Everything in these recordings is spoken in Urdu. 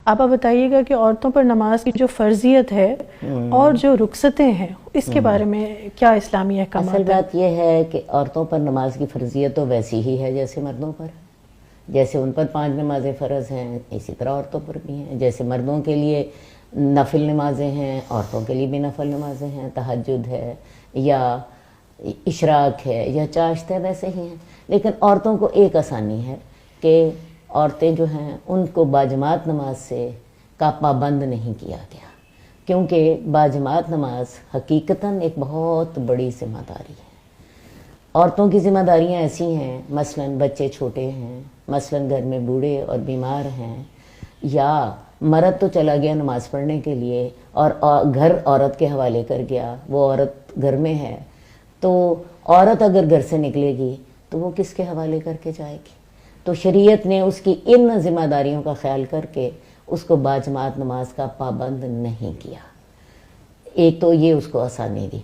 آپ بتائیے گا کہ عورتوں پر نماز کی جو فرضیت ہے اور جو رخصتیں ہیں اس کے بارے میں کیا اسلامی احکامات ہیں؟ اصل بات یہ ہے کہ عورتوں پر نماز کی فرضیت تو ویسی ہی ہے جیسے مردوں پر. جیسے ان پر 5 نمازیں فرض ہیں اسی طرح عورتوں پر بھی ہیں. جیسے مردوں کے لیے نفل نمازیں ہیں عورتوں کے لیے بھی نفل نمازیں ہیں. تہجد ہے یا اشراق ہے یا چاشت ہے ویسے ہی ہیں. لیکن عورتوں کو ایک آسانی ہے کہ عورتیں جو ہیں ان کو باجماعت نماز سے کا پابند نہیں کیا گیا، کیونکہ باجماعت نماز حقیقتاً ایک بہت بڑی ذمہ داری ہے. عورتوں کی ذمہ داریاں ایسی ہیں، مثلاً بچے چھوٹے ہیں، مثلاً گھر میں بوڑھے اور بیمار ہیں، یا مرد تو چلا گیا نماز پڑھنے کے لیے اور گھر عورت کے حوالے کر گیا، وہ عورت گھر میں ہے، تو عورت اگر گھر سے نکلے گی تو وہ کس کے حوالے کر کے جائے گی؟ تو شریعت نے اس کی ان ذمہ داریوں کا خیال کر کے اس کو باجماعت نماز کا پابند نہیں کیا. ایک تو یہ اس کو آسانی دی.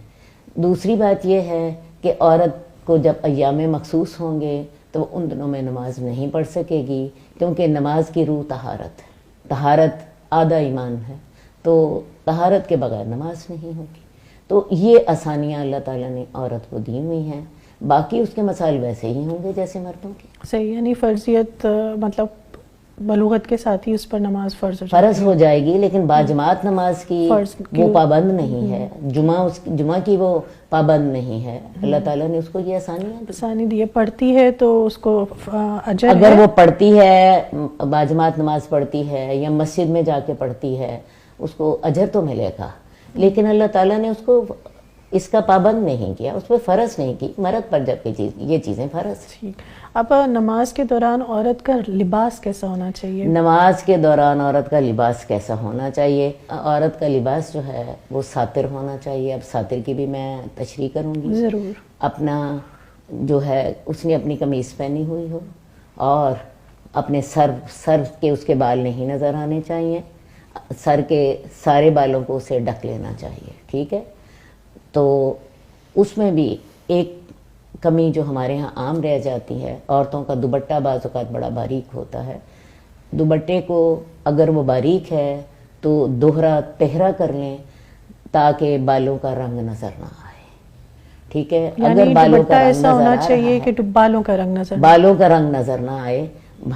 دوسری بات یہ ہے کہ عورت کو جب ایام مخصوص ہوں گے تو وہ ان دنوں میں نماز نہیں پڑھ سکے گی، کیونکہ نماز کی روح طہارت ہے. طہارت آدھا ایمان ہے، تو طہارت کے بغیر نماز نہیں ہوگی. تو یہ آسانیاں اللہ تعالیٰ نے عورت کو دی ہوئی ہیں. باقی اس کے مسائل ویسے ہی ہوں گے جیسے مردوں کے. صحیح، یعنی فرضیت مطلب بلوغت کے ساتھ ہی اس پر نماز فرض ہو جائے گی، لیکن باجماعت نماز کی وہ پابند نہیں ہے. جمعہ کی وہ پابند نہیں ہے. اللہ تعالیٰ نے اس کو یہ آسانی دی ہے. پڑھتی ہے تو اس کو اجر اگر وہ پڑھتی ہے، باجماعت نماز پڑھتی ہے یا مسجد میں جا کے پڑھتی ہے، اس کو اجر تو ملے گا. لیکن اللہ تعالیٰ نے اس کو اس کا پابند نہیں کیا، اس پہ فرض نہیں کی. مرد پر جب یہ چیزیں فرض. اب نماز کے دوران عورت کا لباس کیسا ہونا چاہیے؟ نماز کے دوران عورت کا لباس کیسا ہونا چاہیے؟ عورت کا لباس جو ہے وہ ساتر ہونا چاہیے. اب ساتر کی بھی میں تشریح کروں گی. ضرور. اپنا جو ہے اس نے اپنی قمیص پہنی ہوئی ہو اور اپنے سر کے اس کے بال نہیں نظر آنے چاہیے. سر کے سارے بالوں کو اسے ڈھک لینا چاہیے. ٹھیک ہے. تو اس میں بھی ایک کمی جو ہمارے ہاں عام رہ جاتی ہے، عورتوں کا دوپٹہ بعض اوقات بڑا باریک ہوتا ہے. دوپٹے کو اگر وہ باریک ہے تو دوہرا تہرا کر لیں تاکہ بالوں کا رنگ نظر نہ آئے. ٹھیک ہے. اگر بالوں کا رنگ ایسا ہونا چاہیے کہ بالوں کا رنگ نظر نہ آئے.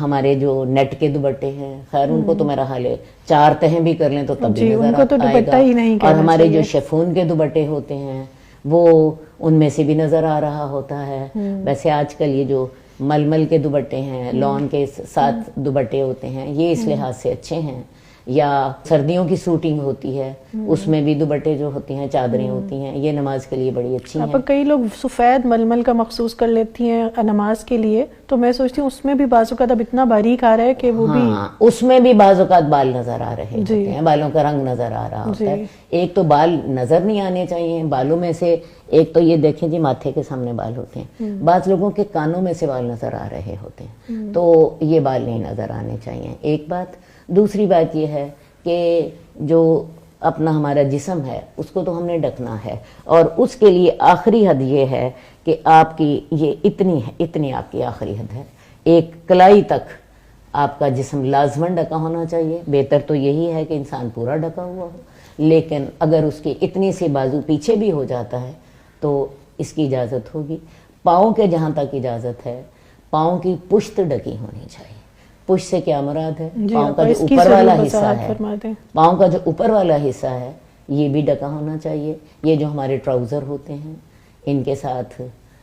ہمارے جو نیٹ کے دوپٹے ہیں، خیر ان کو تو میرا حال ہے 4 تہیں بھی کر لیں تو تب بھی نظر آئے گا. اور ہمارے جو شیفون کے دوپٹے ہوتے ہیں وہ ان میں سے بھی نظر آ رہا ہوتا ہے. ویسے آج کل یہ جو ململ کے دوپٹے ہیں، لون کے ساتھ دوپٹے ہوتے ہیں، یہ اس لحاظ سے اچھے ہیں. یا سردیوں کی سوٹنگ ہوتی ہے اس میں بھی دوپٹے جو ہوتی ہیں، چادریں ہوتی ہیں، یہ نماز کے لیے بڑی اچھی ہیں. کئی لوگ سفید ململ کا مخصوص کر لیتی ہیں نماز کے لیے، تو میں سوچتی ہوں اس میں بھی بعض اوقات اب اتنا باریک آ رہا ہے کہ وہ بھی اس میں بھی بعض اوقات بال نظر آ رہے ہوتے ہیں، بالوں کا رنگ نظر آ رہا ہوتا ہے. ایک تو بال نظر نہیں آنے چاہیے. بالوں میں سے ایک تو یہ دیکھیں جی ماتھے کے سامنے بال ہوتے ہیں، بعض لوگوں کے کانوں میں سے بال نظر آ رہے ہوتے ہیں، تو یہ بال نہیں نظر آنے چاہیے. ایک بات. دوسری بات یہ ہے کہ جو اپنا ہمارا جسم ہے اس کو تو ہم نے ڈھکنا ہے، اور اس کے لیے آخری حد یہ ہے کہ آپ کی یہ اتنی آپ کی آخری حد ہے. ایک کلائی تک آپ کا جسم لازماً ڈھکا ہونا چاہیے. بہتر تو یہی ہے کہ انسان پورا ڈھکا ہوا ہو، لیکن اگر اس کی اتنی سی بازو پیچھے بھی ہو جاتا ہے تو اس کی اجازت ہوگی. پاؤں کے جہاں تک اجازت ہے، پاؤں کی پشت ڈھکی ہونی چاہیے. پشت سے کیا مراد ہے؟ پاؤں کا جو اوپر والا حصہ ہے، پاؤں کا جو اوپر والا حصہ ہے یہ بھی ڈھکا ہونا چاہیے. یہ جو ہمارے ٹراؤزر ہوتے ہیں ان کے ساتھ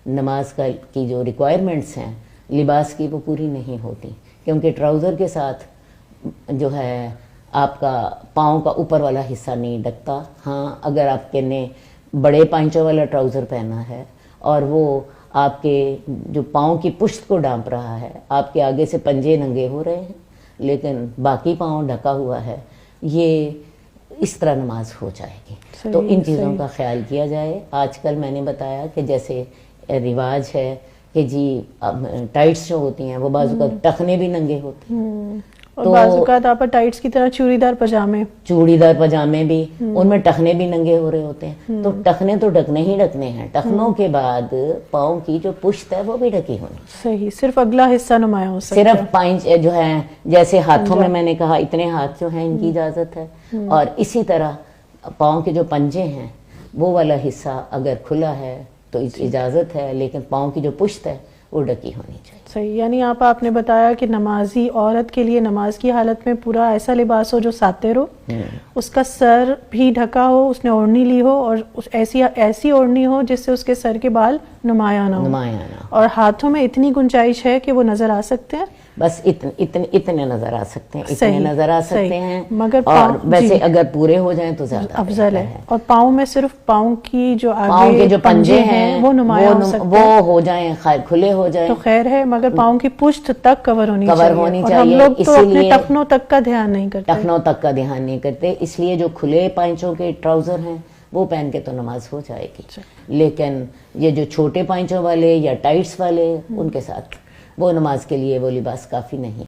نماز کی جو ریکوائرمنٹس ہیں لباس کی وہ پوری نہیں ہوتی، کیونکہ ٹراؤزر کے ساتھ جو ہے آپ کا پاؤں کا اوپر والا حصہ نہیں ڈھکتا. ہاں اگر آپ نے بڑے پائنچوں والا ٹراؤزر پہنا ہے اور وہ آپ کے جو پاؤں کی پشت کو ڈھانپ رہا ہے، آپ کے آگے سے پنجے ننگے ہو رہے ہیں لیکن باقی پاؤں ڈھکا ہوا ہے، یہ اس طرح نماز ہو جائے گی. تو ان چیزوں کا خیال کیا جائے. آج کل میں نے بتایا کہ جیسے رواج ہے کہ جی ٹائٹس جو ہوتی ہیں وہ بعض اوقات ٹخنے بھی ننگے ہوتے ہیں. اور بعض اوقات آپ ٹائٹس کی طرح چوڑی دار پجامے بھی ان میں ٹخنے بھی ننگے ہو رہے ہوتے ہیں. تو ٹخنے تو ڈھکنے ہی ڈھکنے ہیں. ٹخنوں کے بعد پاؤں کی جو پشت ہے وہ بھی ڈھکی ہونی. صحیح, صرف اگلا حصہ نمایاں ہو سکتا ہے. صرف پانچ جو ہیں, جیسے ہاتھوں میں نے کہا اتنے ہاتھ جو ہیں ان کی اجازت ہے, اور اسی طرح پاؤں کے جو پنجے ہیں وہ والا حصہ اگر کھلا ہے تو اجازت ہے, لیکن پاؤں کی جو پشت ہے وہ ڈکی ہونی چاہیے. صحیح, یعنی آپ نے بتایا کہ نمازی عورت کے لیے نماز کی حالت میں پورا ایسا لباس ہو جو ساتر ہو, اس کا سر بھی ڈھکا ہو, اس نے اوڑھنی لی ہو, اور ایسی اوڑھنی ہو جس سے اس کے سر کے بال نمایاں نہ ہو, اور ہاتھوں میں اتنی گنجائش ہے کہ وہ نظر آ سکتے ہیں. بس اتنے نظر آ سکتے ہیں, اتنے نظر آ سکتے ہیں, مگر اور ویسے اگر پورے ہو جائیں تو زیادہ افضل ہے. اور پاؤں میں صرف پاؤں کی جو پاؤں کے جو پنجے ہیں وہ نمایاں ہو سکتے ہیں, وہ ہو جائیں, کھلے ہو جائیں تو خیر ہے, مگر پاؤں کی پشت تک کور ہونی چاہیے. اور ہم لوگ تو اپنے ٹخنوں تک کا دھیان نہیں کرتے. ٹخنوں تک کا دھیان نہیں کرتے, اس لیے جو کھلے پائنچوں کے ٹراؤزر ہیں وہ پہن کے تو نماز ہو جائے گی, لیکن یہ جو چھوٹے پائنچوں والے یا ٹائٹس والے, ان کے ساتھ وہ نماز کے لیے وہ لباس کافی نہیں.